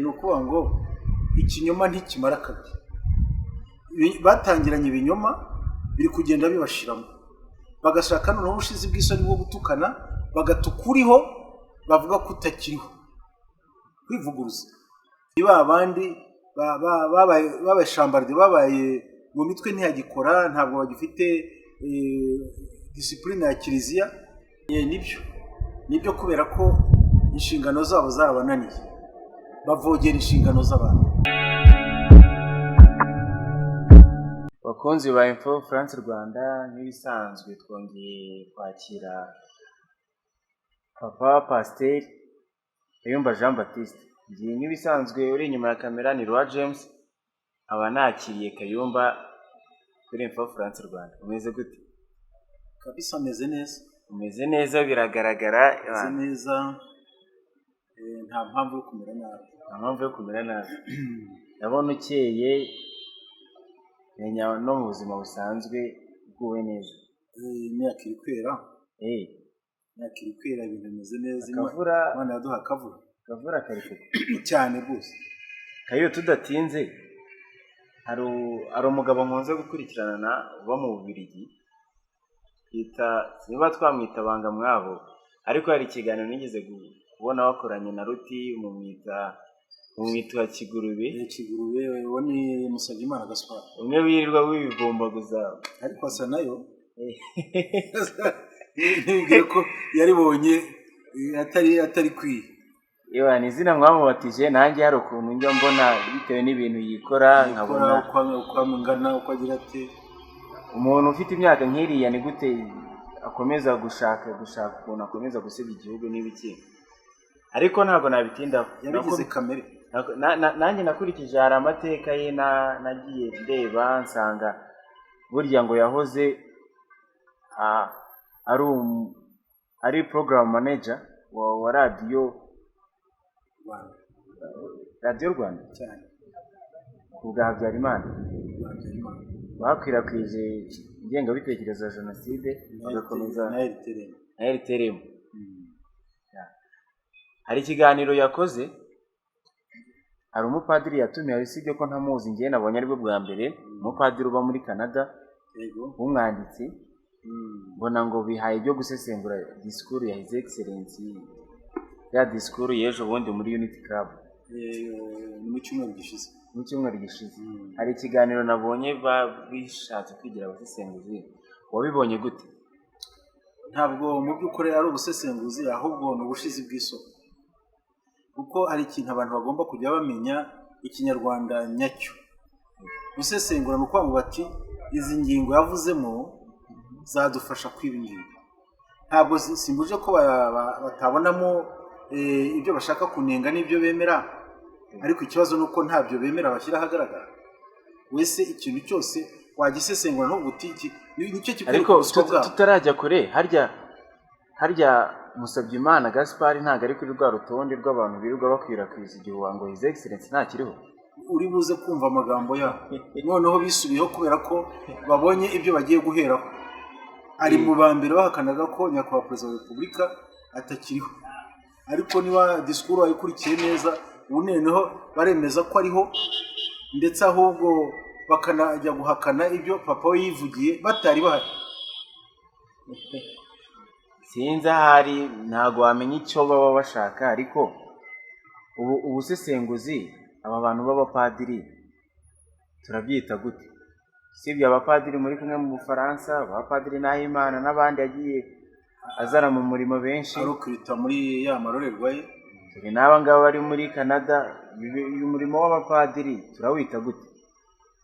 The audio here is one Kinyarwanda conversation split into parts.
ni ukuvuga ngo ikinyoma ntikimara kabiri. Batangiranye ibinyoma biri kugenda bibashiramo, bagashaka noneho ubushizi bw'isoni bwo gutukana, bagatukuriho bavuga ko utakiriho, kwivuguruza. Niba abandi babaye shambarde, babaye mu mitwe ntiyagikora, ntabwo bagifite discipline ya kiliziya. Nibyo kubera ko inshingano zabo zarabananiye, bavogera inshingano z'abantu. Bakunzi ba Info France Rwanda, nk'ibisanzwe twongeye kwakira Papa Pasiteri Kayumba Jean Baptiste. Ngiye nk'ibisanzwe uri inyuma ya kamera ni Roi James, aba nakiriye Kayumba kuri Info France Rwanda. Umeze gute? Kabisa meze neza. Umeze neza, biragaragara. Meze neza, nta mpamvu yo kumera nabi. Nta mpamvu yo kumera nabi. Ndabona ukeye, menya no mu buzima busanzwe bwuwe neza. Imyaka iri kwera. Imyaka iri kwera, ibintu bimeze neza. Akavura, Imana yaduha akavura. Akavura kari cyane rwose. Kayo tudatinze, hari umugabo nkunze gukurikirana uba mu Bubiligi, niba twamwita banga mwabo, ariko hari ikiganiro nigeze kubona wakoranye na Ruti umwita Kigurube. Kigurube uwo ni Musabyimana Gaspard, umwe wirirwa wibigombaguza, ariko asa nayo ntibwire ko yaribonye atari kwiye. Yewe ni izina mwamubatije, nanjye hari ukuntu njya mbona bitewe n'ibintu yikora, nkabona uko amungana, uko agira ati umuntu ufite imyaka nk'iriya ni gute akomeza gushaka ukuntu akomeza gusebya igihugu n'ibiki. Ariko ntabwo nabitindaho, yabigize kamere. Nanjye nakurikije hari amateka ye nagiye ndeba, nsanga burya ngo yahoze ari program manager wa radiyo Rwanda cyane ubwa Habyarimana, bakwirakwije ingengabitekerezo ya jenoside, bagakomeza na RTRM. Hari ikiganiro yakoze, hari umupadiri yatumiye, usibye ko ntamuzi, njye nabonye aribwo bwa mbere, umupadiri uba muri Canada w'umwanditsi. Mbona ngo bihaye ibyo gusesengura disikuru ya His Excellency, ya disikuru y'ejo bundi muri Unity Club mu cyumweru gishize. Hari ikiganiro nabonye bishatse kwigira abasesenguzi, wabibonye gute? Ntabwo mu by'ukuri ari ubusesenguzi, ahubwo ni ubushizi bw'isoko, kuko hari ikintu abantu bagomba kujya bamenya, ikinyarwanda nyacyo. Gusesengura ni ukuvuga bati izi ngingo yavuzemo zadufasha kwiba ingingo. Ntabwo simbuje ko batabonamo ibyo bashaka kunenga n'ibyo bemera, ariko ikibazo ni uko ntabyo bemera bashyira ahagaragara. Wese ikintu cyose wagisesengura no gutiki nicyo ariko tutarajya kure, harya Musabyimana Gaspard ntabwo ari kuri rwa rutonde rw'abantu birirwa bakwirakwiza igihuha ngo His Excellency ntakiriho. Uri buze kumva amagambo yabo, noneho bisubiyeho kubera ko babonye ibyo bagiye guheraho. Ari mu ba mbere bahakanaga ko nyakubahwa Perezida wa Repubulika atakiriho, ariko niba disikuru ayikurikiye neza, ubu noneho baremeza ko ariho, ndetse ahubwo bakanajya guhakana ibyo papa we yivugiye batari bahari. Sinzi ahari, ntabwo wamenya icyo baba bashaka, ariko ubusesenguzi aba bantu b'abapadiri turabyita gute? Sibye abapadiri muri kumwe mu Bufaransa, abapadiri Nahimana n'abandi yagiye azana mu murimo benshi, arukirita muri ya marorerwa ye. Turi n'aba ngaba bari muri Canada, uyu murimo w'abapadiri turawita gute?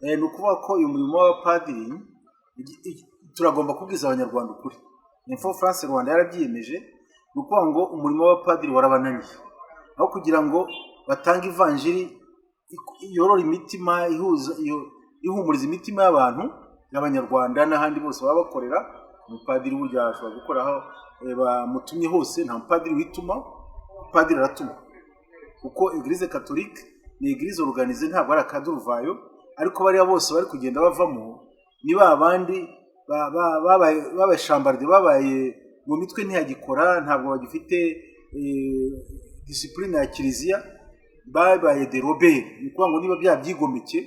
Ni ukuvuga ko uyu murimo w'abapadiri turagomba kubwiza abanyarwanda ukuri. Info France Rwanda yarabyiyemeje, ni ukuvuga ngo umurimo w'abapadiri warabananiye. Aho kugira ngo batange ivanjiri yorora imitima, ihumuriza imitima y'abantu y'abanyarwanda n'ahandi bose baba bakorera, umupadiri burya ashobora gukora aho bamutumye hose. Nta mupadiri wituma, umupadiri aratuma, kuko Eglise Catholique ni Eglise organize, ntabwo ari akaduruvayo. Ariko bariya bose bari kugenda bavamo ni babandi babaye shambarde, babaye mu mitwe ntiyagikora, ntabwo bagifite discipline ya kiliziya. babaye de robert ni ukuvuga ngo niba byabyigomeke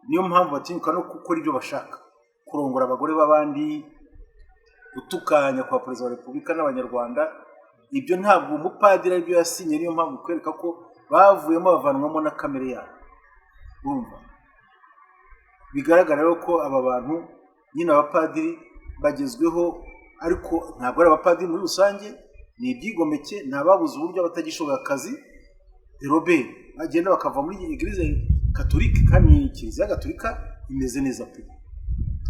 niyo mpamvu batinyuka no gukora ibyo bashaka, kurongora abagore b'abandi, gutukanya kwa perezida wa repubulika n'abanyarwanda. Ibyo ntabwo umupadiri aribyo yasinye, niyo mpamvu kwereka ko bavuyemo bavanwamo na kamere yabo. Urumva bigaragara rero ko aba bantu nyine abapadiri bagezweho, ariko ntabwo ari abapadiri muri rusange, ni ibyigomeke, ni ababuze uburyo batagishoboye akazi. Robert bagenda bakava muri Eglise Katolika, kandi Kiliziya Gatolika imeze neza pe,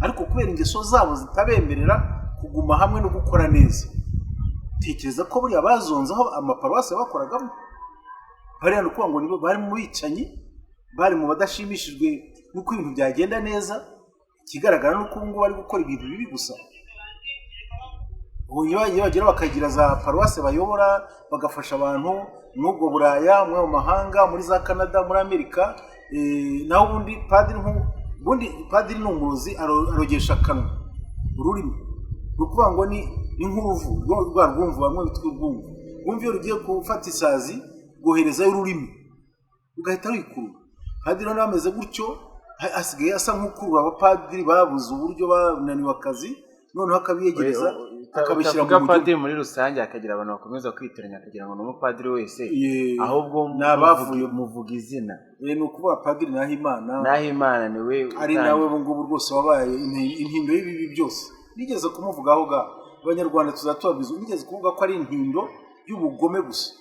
ariko kubera ingeso zabo zitabemerera kuguma hamwe no gukora neza. Tekereza ko buriya bazonze aho amaparuwasi bakoragamo, bariya ni ukuvuga ngo nibo bari mu bicanyi, bari mu badashimishijwe n'uko ibintu byagenda neza. Ikigaragara ni uko ubu ngubu bari gukora ibintu bibi gusa. Iyo bagera bakagira za paruwasi bayobora, bagafasha abantu n'ubwo Buraya, mu mahanga, muri za Canada, muri Amerika, naho ubundi padiri ni umurozi, arogesha akanwa ururimi. Ni ukuvuga ngo ni nk'uruvu rwa rwumvu, bamwe bitwa urwumvu. Wumva iyo rugiye gufata isazi rwoherezayo ururimi ugahita wikurura. Padiri nawe ameze gutyo, asigaye asa nk'ukurura abapadiri babuze uburyo, bananiwe akazi, noneho akabiyegereza akabishyira mu buryo. Padiri muri rusange akagira abantu bakomeza kwitiranya akagira ngo ni umupadiri wese, ahubwo n'abavuye muvuga izina. Ni ukuvuga Padiri Nahimana niwe ari nawe ubu ngubu rwose wabaye intindo y'ibibi byose. Nigeze kumuvugaho ga abanyarwanda tuzatubabwiza, nigeze kuvuga ko ari intindo y'ubugome gusa.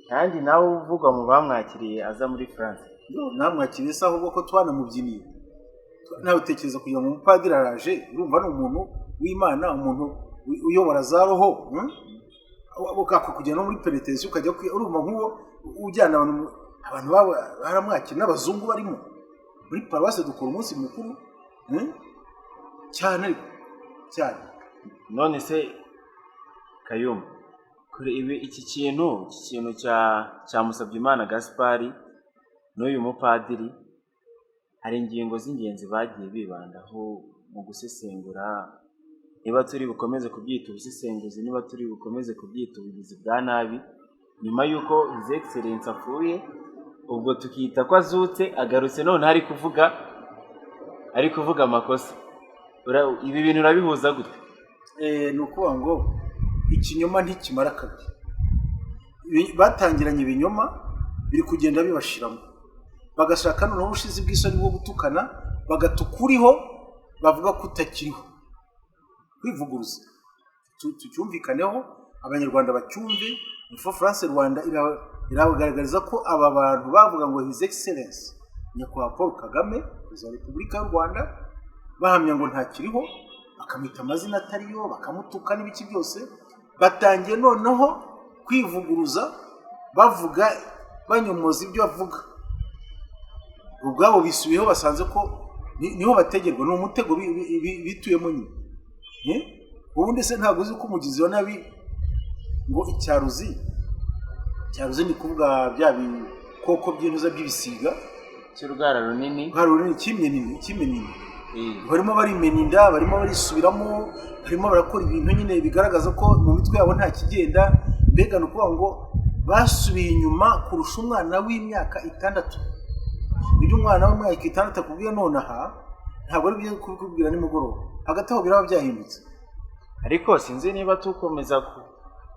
Kandi nawe uvuga mu bamwakiriye aza muri France. Namwakiriye se ahubwo ko twanamubyiniye. Nawe utekereza kugira ngo umupadiri araje, urumva ni umuntu w'Imana, umuntu uyobora za roho, ukakujyana no muri penitence ukajya urumva nk'uwo ujyana abantu baramwakira n'abazungu barimo. Muri paruwasi dukora umunsi mukuru cyane cyane. None se Kayumba, kuri iki kintu cya Musabyimana Gaspard n'uyu mupadiri, hari ingingo z'ingenzi bagiye bibandaho mu gusesengura. Niba turi bukomeze kubyita ubusesenguzi, niba turi bukomeze kubyita ubugizi bwa nabi, nyuma y'uko His Excellence apfuye, ubwo tukita ko azutse agarutse, none ari kuvuga amakosa. Ibi bintu urabihuza gute? Ni ukuvuga ngo ikinyoma ntikimara kabiri. Batangiranye ibinyoma biri kugenda bibashiramo, bagashaka noneho ubushizi bw'isoni bwo gutukana, bagatukuriho bavuga ko utakiriho. Kwivuguruza tucyumvikaneho, abanyarwanda bacyumve. Info France Rwanda iragaragariza ko aba bantu bavuga ngo His Excellence Nyakubahwa Paul Kagame, Perezida wa Repubulika y'u Rwanda, bahamya ngo ntakiriho, bakamwita amazina atariyo, bakamutuka n'ibiki byose. Batangiye noneho kwivuguruza, bavuga banyomoza ibyo bavuga. Ubwabo bisubiyeho, basanze ko niho bategerwa, ni umutego bituyemo nyine. Ubundi se ntabwo uzi ko umugizi wa nabi ngo icyaruzi ni kuvuga bya bikoko by'intuza by'ibisiga cy'urugara runini, kimwe nini. Barimo barimena inda, barimo barisubiramo, barimo barakora ibintu nyine bigaragaza ko mu mitwe yabo nta kigenda. Mbega ni ukuvuga ngo basubiye inyuma kurusha umwana w'imyaka 6. Ibyo umwana w'imyaka 6 akubwiye nonaha ntabwo ari byo kubwira nimugoroba, hagati aho biraba byahindutse. Ariko sinzi niba tukomeza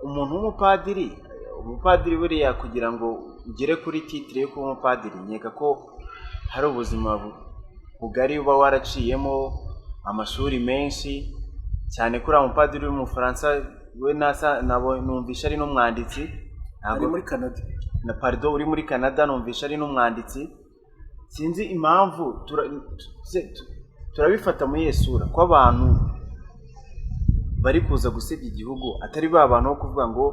umuntu umupadiri buriya kugira ngo ugere kuri titre yo kuba umupadiri, nkeka ko hari ubuzima bugari uba waraciyemo, amashuri menshi cyane. Kuri umupadiri w'umufaransa we numvisha ari n'umwanditsi, ntabwo muri Canada uri muri Canada, numvisha ari n'umwanditsi. Sinzi impamvu turabifata muri Yesura ko abantu bari kuza gusebya igihugu atari ba bantu bo kuvuga ngo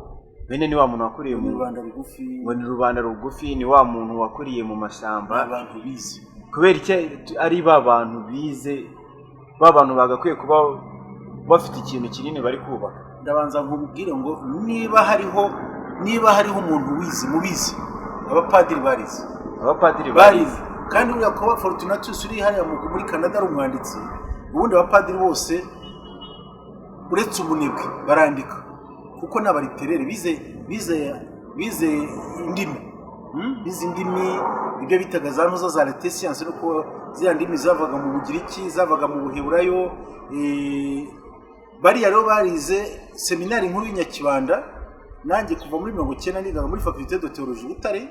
bene ni wa muntu wakuriye mu Rwanda rugufi, ngo ni rubanda rugufi, ni wa muntu wakuriye mu mashyamba. Abantu bize kubera icyo ari ba bantu bize, ba bantu bagakwiye kuba bafite ikintu kinini bari kubaka. Ndabanza nkubwire ngo niba hariho umuntu wize mubizi, abapadiri barize. Kandi uriya kuba Fortunatus uri hariya muri Canada ari umwanditsi. Ubundi abapadiri bose uretse umunebwe barandika, kuko n'abariterere bize bize indimi bize indimi ibyo bitaga za ntuza za lete siyanse nuko ziriya ndimi zavaga mu Bugiriki zavaga mu Buheburayo bariya rero barize seminari nkuru y'Inyakibanda nanjye kuva muri 1990 nigaga muri faculté de théologie Butare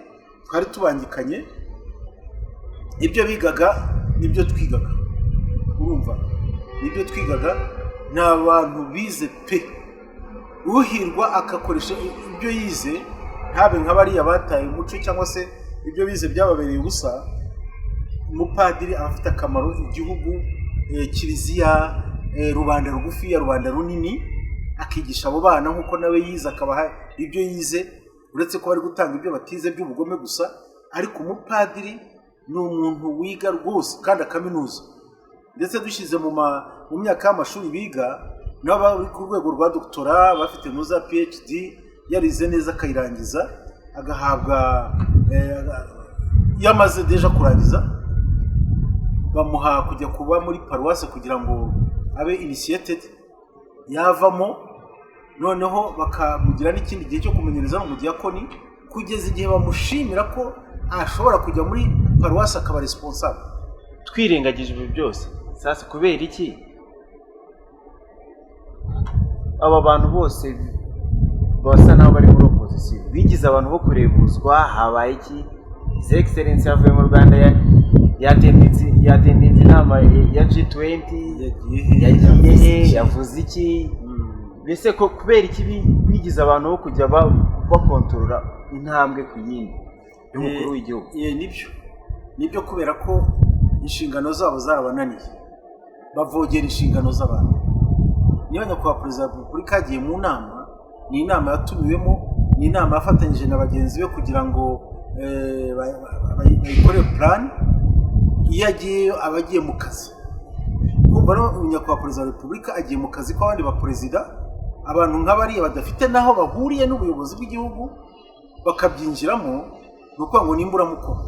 twari tubangikanye ibyo bigaga nibyo twigaga urumva nibyo twigaga n'abantu bize pe uhirwa akakoresha ibyo yize ntabe nk'abariya bataye umuco cyangwa se ibyo bize byababereye ubusa umupadiri afite akamaro igihugu kiliziya rubanda rugufi ya rubanda runini akigisha abo bana nkuko nawe yize akabaha ibyo yize uretse ko bari gutanga ibyo batize by'ubugome gusa ariko umupadiri ni umuntu wiga rwose kandi akaminuza ndetse dushyize mu myaka y'amashuri biga n'abari ku rwego rwa doctorat bafite nuza PhD yarize neza akayirangiza agahabwa yamaze deja kurangiza bamuha kujya kuba muri paruwase kugira ngo abe initiated yavamo noneho bakamugira n'ikindi gihe cyo kumenyereza no mu diakoni kugeza igihe bamushimira ko ashobora kujya muri paruwase akaba responsable. Twirengagije ibi byose sasa kubera iki aba bantu bose basa naho bari muri opposition bigize abantu bo kurebuzwa habaye iki His Excellency yavuye mu Rwanda yatendinze inama ya G20 yagiye yavuze iki mbese ko kubera iki bigize abantu bo kujya bakontorora intambwe ku yindi y'umukuru w'igihugu nibyo kubera ko inshingano zabo zarabananiye bavogera inshingano z'abantu niyo nyakubahwa perezida wa repubulika yagiye mu nama ni inama yatumiwemo ni inama yafatanyije na bagenzi be kugira ngo bayikore plan iyo agiyeyo aba agiye mu kazi kumva no nyakubahwa perezida wa repubulika agiye mu kazi k'abandi baperezida abantu nk'abariya badafite naho bahuriye n'ubuyobozi bw'igihugu bakabyinjiramo ni ukuvuga ngo nimburamukoro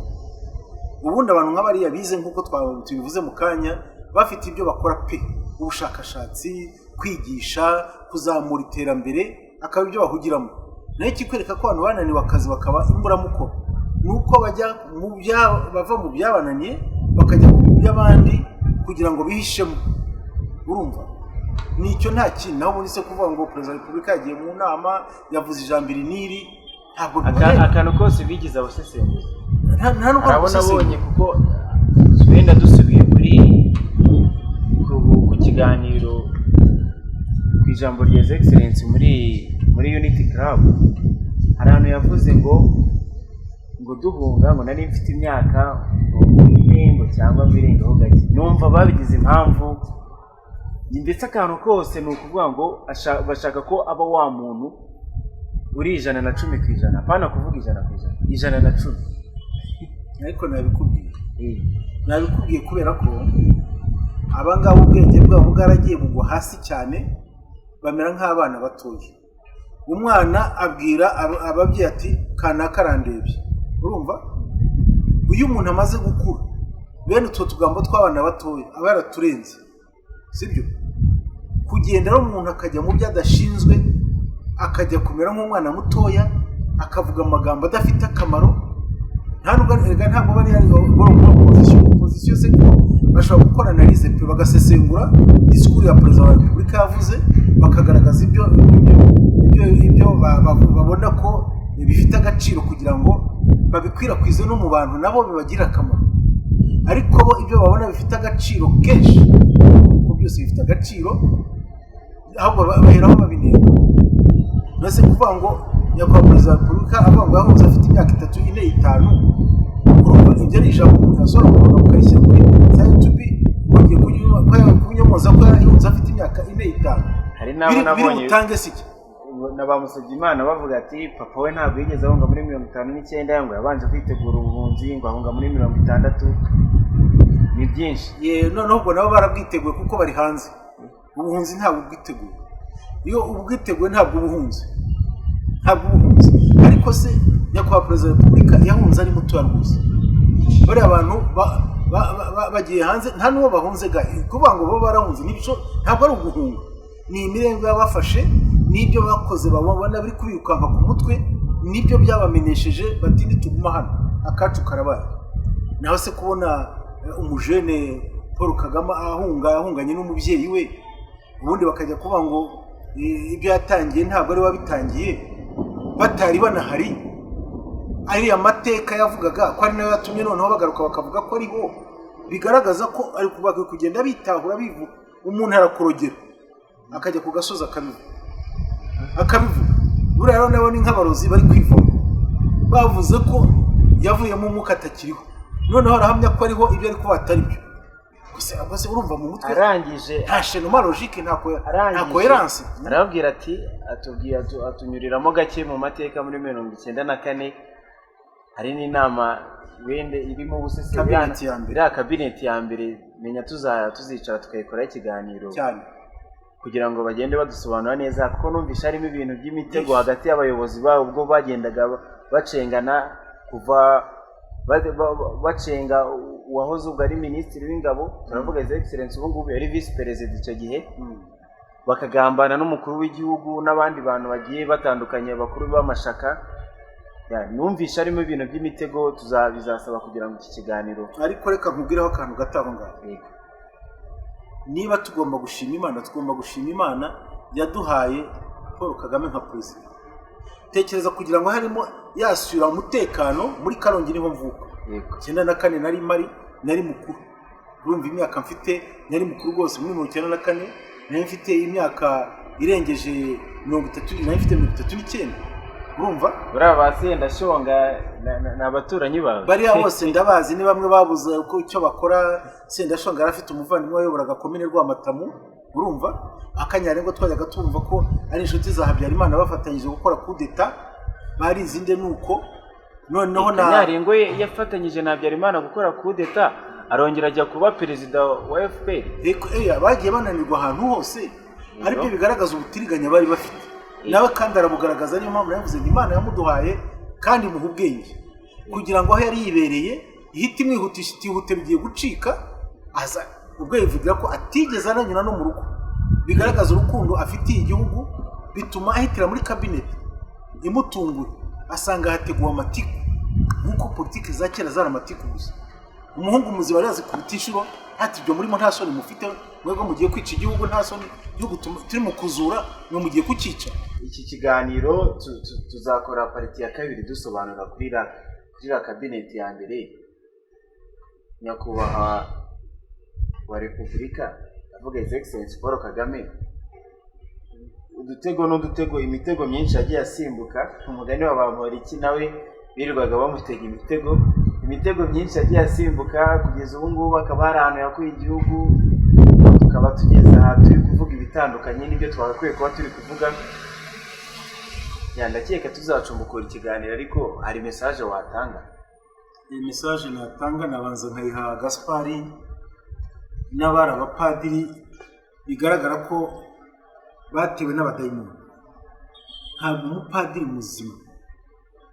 ubundi abantu nk'abariya bize nk'uko tubivuze mu kanya bafite ibyo bakora pe ubushakashatsi kwigisha kuzamura iterambere akaba ibyo bahugiramo nayo kikwereka ko abantu bananiwe akazi bakaba imburamukoro nuko bajya bava mu byabananiye bakajya mu by'abandi kugira ngo bihishemo urumva nicyo nta kintu naho ubundi se kuvuga ngo perezida wa repubulika yagiye mu nama yavuze ijambo iri n'iri ntabwo akantu kose bigize abasesenguzi nta nubwo nabonye kuko wenda dusubiye ku kiganiro ku ijambo rya His Excellency muri Unity Club hari ahantu yavuze ngo duhunga ngo nari mfite imyaka ngo cyangwa birengaho gake numva babigize impamvu ndetse akantu kose ni ukuvuga ngo bashaka ko aba wa muntu uri 110% apana kuvuga 100%, 110. Ariko nabikubwiye kubera ko abangaba ubwenge bwabo bwaragiye bugwa hasi cyane bamera nk'abana batoye. Umwana abwira ababyeyi ati kana karandebye urumva uyu muntu amaze gukura bene utwo tugambo tw'abana batoye aba yaraturenze sibyo kugendera umuntu akajya mu byo adashinzwe akajya kumera nk'umwana mutoya akavuga amagambo adafite akamaro ntabwo bari opposition se bashobora gukora analize pe bagasesengura disikuru ya perezida wa repubulika yavuze bakagaragaza ibyo babona ko bifite agaciro kugira ngo babikwirakwize no mu bantu nabo bibagirira akamaro ariko bo ibyo babona bifite agaciro kenshi kuko byose bifite agaciro ahubwo baheraho babinenga nose kuvuga ngo nyakubahwa perezida wa repubulika avuga ngo yahunze afite imyaka 3, 4, 5 urumva ibyo ari ijambo umuntu ashobora kuvuga ukarishyira kuri sayitubi wongeye kunyomoza ko yahunze afite imyaka 4, 5 hari nabo nabonye bitange siki nabamusabye Imana bavuga ati papa we ntabwo yigeze ahunga muri 59 yango yabanje kwitegura ubuhunzi ngo ahunga muri 60 ni byinshi noneho ubwo nabo barabwiteguye kuko bari hanze ubuhunzi ntabwo bwiteguye iyo ubwiteguye ntabwo ubuhunzi ariko se nyakubahwa perezida wa repubulika yahunze ari muto rwose bari abantu bagiye hanze nta n'uwo bahunze kuvuga ngo bo barahunze ntabwo ari uguhunga ni imirengo yabafashe n'ibyo bakoze babona biri kubirukanka ku mutwe nibyo byabamenesheje bati nituguma hano akacu karabaye. Naho se kubona umujene Paul Kagame ahunganye n'umubyeyi we, ubundi bakajya kuvuga ngo ibyo yatangiye ntabwo ari wabitangiye, batari banahari. Ari amateka yavugaga ko ari nayo yatumye noneho bagaruka bakavuga ko ari bo, bigaragaza ko ari kugenda bitahura bivuga. Umuntu arakorogera akajya ku gasozi akabivuga. Buriya rero nabo ni nk'abarozi bari kwivoma, bavuze ko yavuyemo umwuka atakiriho, noneho arahamya ko ariho ibyo ariko batari byo. Gusa urumva mu mutwe arangije nta shenoma logique, nta coherence. Arababwira ati atunyuriramo gake mu mateka muri 1994 hari n'inama wende irimo ubusesengura cabinet ya mbere menya tuzicara tukayikora ikiganiro cyane kugira ngo bagende badusobanura neza, kuko numvisha harimo ibintu by'imitego hagati y'abayobozi babo ubwo bagendaga bacengana, kuva bacenga uwahoze ubwo ari minisitiri w'ingabo, turavuga His Excellency ubu ngubu yari vice president icyo gihe, bakagambana n'umukuru w'igihugu n'abandi bantu bagiye batandukanye bakuru b'amashaka. Numvisha harimo ibintu by'imitego, bizasaba kugira ngo iki kiganiro. Ariko reka nkubwireho akantu gato aho ngaho. Niba tugomba gushima Imana yaduhaye Paul Kagame nka president. Tekereza kugira ngo harimo yasubira umutekano muri Karongi niho mvuka. 94 nari mukuru. Urumva imyaka mfite nari mukuru rwose muri 94, nari mfite imyaka irengeje 30, nari mfite 39. Urumva buriya basenda shonga n'abaturanyi bawe bariya bose ndabazi, ni bamwe babuze uko icyo bakora. Senda shonga arafite umuvandimwe wayoboraga komine Rwamatamu, urumva Akanyarengo twajyaga tumva ko ari inshuti za Habyarimana bafatanyije gukora coup d'etat, bari izinde nuko noneho na Akanyarengo yafatanyije na Habyarimana gukora coup d'etat, arongera ajya kuba perezida wa FPR. Bagiye bananirwa ahantu hose, aribyo bigaragaza ubutiriganya bari bafite. Nawe kandi arabugaragaza, niyo mpamvu yavuze ngo Imana yamuduhaye kandi muha ubwenge kugira ngo aho yari yibereye ihita imwihutisha, itihute bigiye gucika, aza ubwo yivugira ko atigeze ananyura no mu rugo. Bigaragaza urukundo afitiye igihugu, bituma ahitira muri cabinet imutunguye, asanga hateguwe amatiku nk'uko politiki za kera zari amatiku gusa. Umuhungu muzima arazi kubitishuro, ati ibyo murimo nta soni mufite, mwebwe mugiye kwica igihugu, nta soni igihugu turi mu kuzura, mwe mugiye kukica. Iki kiganiro tuzakora pariti ya kabiri dusobanura kuri la cabinet ya mbere. Nyakubahwa wa Repubulika avuga His Excellency Paul Kagame, udutego imitego myinshi yagiye asimbuka. Umugani wa Bamporiki nawe birirwaga bamutega imitego myinshi yagiye asimbuka, kugeza ubu ngubu akaba hari ahantu yakuye igihugu, tukaba tugeze aha turi kuvuga ibitandukanye n'ibyo twagakwiye kuba turi kuvuga. Ndakeka tuzacumbukura ikiganiro, ariko hari message watanga. Iyi message natanga nabanza nkayiha Gaspari n'abari abapadiri bigaragara ko batewe n'abadayimoni. Ntabwo umupadiri muzima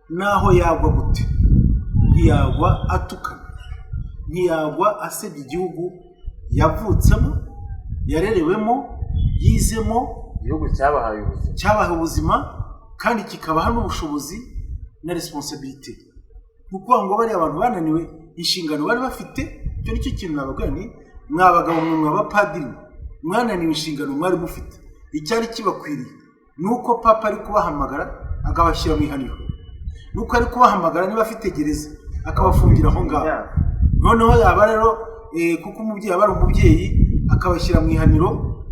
naho yagwa gute ntiyagwa atukana, ntiyagwa asebya igihugu yavutsemo, yarerewemo, yizemo, igihugu cyabahaye ubuzima kandi kikabaha n'ubushobozi na responsibility. Kuko ngo bari abantu bananiwe inshingano bari bafite. Cyo nicyo kintu nababwira, ni mwabagabo mwe abapadiri mwananiwe inshingano mwari mufite. Icyari kibakwiriye nuko papa ari kubahamagara akabashyira mu ihaniro, nuko ari kubahamagara niba afite gereza akabafungira aho ngaho. Noneho yaba rero kuko umubyeyi aba ari umubyeyi, akabashyira mu ihaniro,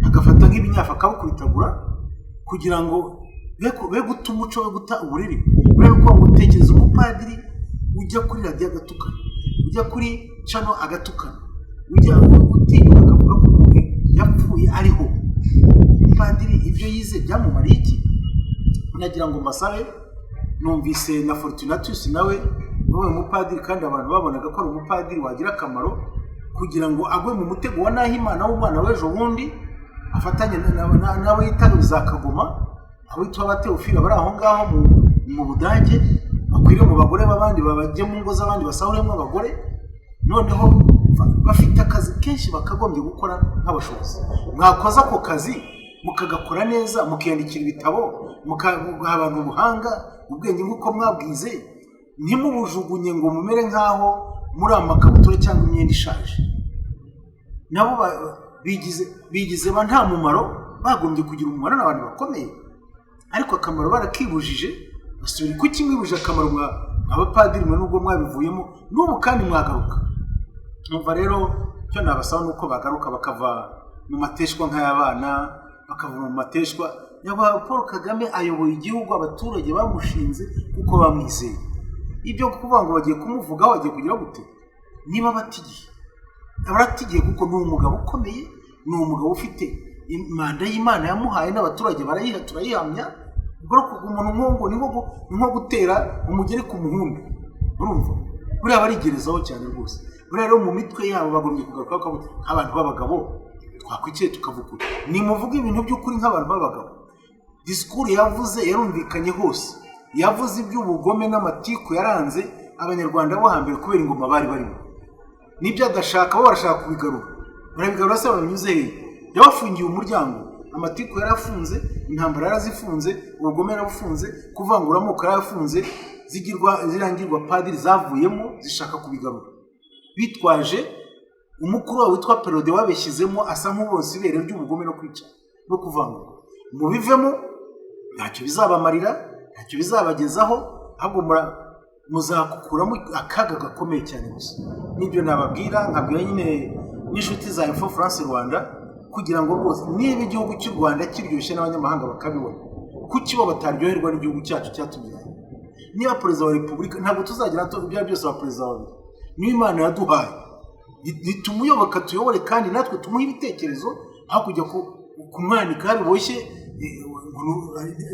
agafata nk'ibinyafa akabukubitagura kugira ngo be guta umuco, we guta uburere. Urebe ko gutekereza umupadiri ujya kuri radio agatukana, ujya kuri channel agatukana, ujya gutinya akavuga ko umuntu yapfuye ariho. Umupadiri ibyo yize byamumariye iki? Nagira ngo mbasabe, numvise na Fortunatus nawe umupadiri, kandi abantu babonaga ko ari umupadiri wagira akamaro, kugira ngo agwe mu mutego wa Nahimana w'umwana w'ejo bundi, afatanye n'abo yitaga za Kagoma, aho yitwa Bateofila bari aho ngaho mu Budage, bakwiriye mu bagore babandi babajye mu ngo z'abandi basahuremo abagore. Noneho bafite akazi kenshi bakagombye gukora nk'abashobozi. Mwakoza ako kazi mukagakora neza, mukiyandikira ibitabo, mukaha abantu ubuhanga, ubwenge nk'uko mwabwize ntimubujugunye ngo mumere nk'aho muri amakabutura cyangwa imyenda ishaje. Nabo bigize ba nta mumaro, bagombye kugira umumaro n'abantu bakomeye, ariko akamaro barakibujije. basubira ku kimwibuje akamaro abapadiri mwe nubwo mwabivuyemo n'ubu kandi mwagaruka. Numva rero cyo nabasaba nuko bagaruka bakava mu mateshwa nk'ayabana, bakava mu mateshwa. Nyakubahwa Paul Kagame ayoboye igihugu, abaturage bamushinze kuko bamwizeye. Ibyo kuvuga ngo bagiye kumuvugaho bagiye kugira gute? Niba batigiye abaratigiye, kuko ni umugabo ukomeye, ni umugabo ufite imanda y'Imana yamuhaye n'abaturage turayihamya. Ubwo umuntu nk'uwo ni nko gutera umugeri ku muhundu, urumva buriya barigerezaho cyane rwose. Buriya rero mu mitwe yabo bagombye kugaruka nk'abantu b'abagabo, twakwikiye tukavuga nimuvuga ibintu by'ukuri nk'abantu b'abagabo. Disikuru yavuze yarumvikanye hose, yavuze iby'ubugome n'amatiku yaranze abanyarwanda bo hambere kubera ingoma bari barimo. Nibyo adashaka bo barashaka kubigarura, barabigarura se babinyuze he? Yabafungiye umuryango, amatiku yarafunze, intambara yarazifunze, ubugome yarabufunze, kuvangura amoko yarafunze, zirangirwa padiri zavuyemo zishaka kubigarura. Bitwaje umukuru wabo witwa Perode wabeshyizemo asa nk'ubonse ibere ry'ubugome no kwica no kuvangura. Mubivemo, ntacyo bizabamarira, ntacyo bizabagezaho, ahubwo muzakukuramo akaga gakomeye cyane gusa. Nibyo nababwira, nkabwira nyine n'inshuti za Info France Rwanda, kugira ngo rwose niba igihugu cy'u Rwanda kiryoshye n'abanyamahanga bakabibona, kuki bo bataryoherwa n'igihugu cyacu cyatubyaye? Niba perezida wa repubulika, ntabwo tuzagira ibyo byose wa perezida wa repubulika, niyo Imana yaduhaye, nitumuyoboka tuyobore kandi natwe tumuhe ibitekerezo, aho kujya kumwanika biboshye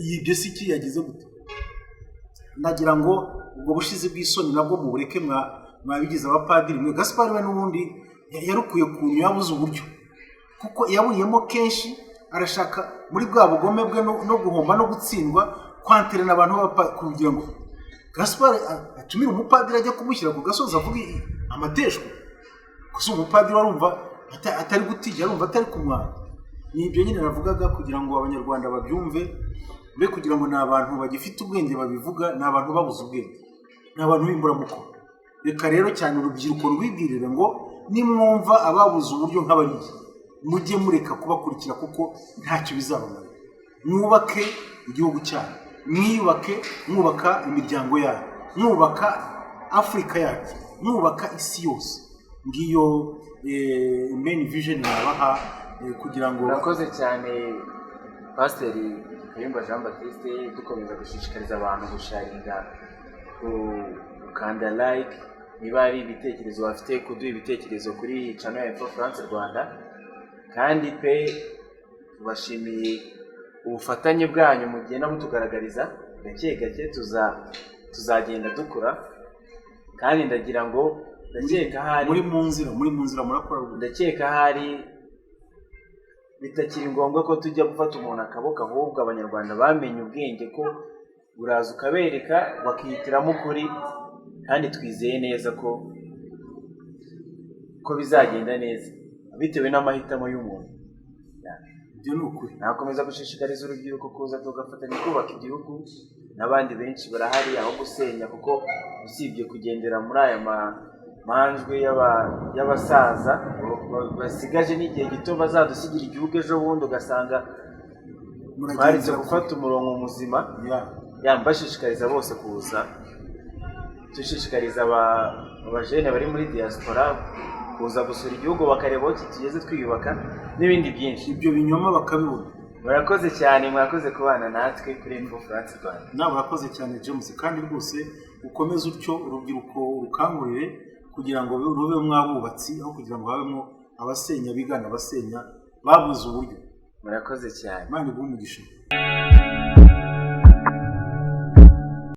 yibye si iki yagize gute. Ndagira ngo ubwo bushizi bw'isoni nabwo mubureke, mwabigize abapadiri mwe. Gaspard we n'ubundi yarukuye kuntu yabuze uburyo, kuko yaburiyemo kenshi, arashaka muri bwa bugome bwe no guhomba no gutsindwa kwanterana abantu kugira ngo Gaspard atumire umupadiri ajya kumushyira ku gasozi avuga amateshwa. Gusa umupadiri warumva atari gutijya, arumva atari kumwara. Nibyo nyine navugaga kugira ngo abanyarwanda babyumve, mbe kugira ngo ni abantu bagifite ubwenge babivuga, ni abantu babuze ubwenge, ni abantu b'imburamukoro. Reka rero cyane urubyiruko rwibwirire ngo nimwumva ababuze uburyo nk'abariya, mujye mureka kubakurikira kuko ntacyo bizabamara. Mwubake igihugu cyanyu, mwiyubake, mwubaka imiryango yanyu, mwubaka Afurika yacu, mwubaka isi yose. Ngiyo main vision nabaha, kugira ngo. Murakoze cyane Pasiteri Kayumba Jean Baptiste, dukomeza gushishikariza abantu gusharinga, gukanda like, niba ari ibitekerezo bafite kuduha ibitekerezo kuri channel ya Info France Rwanda. Kandi pe tubashimiye ubufatanye bwanyu mugenda mutugaragariza, gake gake tuzagenda dukura. Kandi ndagira ngo ndakeka hari muri mu nzira murakora, ndakeka hari bitakiri ngombwa ko tujya gufata umuntu akaboko, ahubwo abanyarwanda bamenye ubwenge ko uraza ukabereka bakihitiramo ukuri, kandi twizeye neza ko bizagenda neza bitewe n'amahitamo y'umuntu. Ibyo ni ukuri. Nakomeza gushishikariza urubyiruko kuza tugafatanya kubaka igihugu, n'abandi benshi barahari aho gusenya, kuko usibye kugendera muri aya manjwe y'abasaza basigaje n'igihe gito bazadusigira igihugu ejo bundi, ugasanga twaritse gufata umurongo muzima. Mbashishikariza bose kuza, dushishikariza abajene bari muri diaspora kuza gusura igihugu bakareba aho kigeze twiyubaka n'ibindi byinshi. Ibyo binyoma bakabibona. Murakoze cyane, mwakoze kubana natwe kuri Info France Rwanda. Nawe urakoze cyane James, kandi rwose ukomeze utyo urubyiruko urukangurire kugira ngo rube mwabubatsi, aho kugira ngo habemo abasenya bigana abasenya babuze uburyo. Murakoze cyane. Imana iguhe umugisha.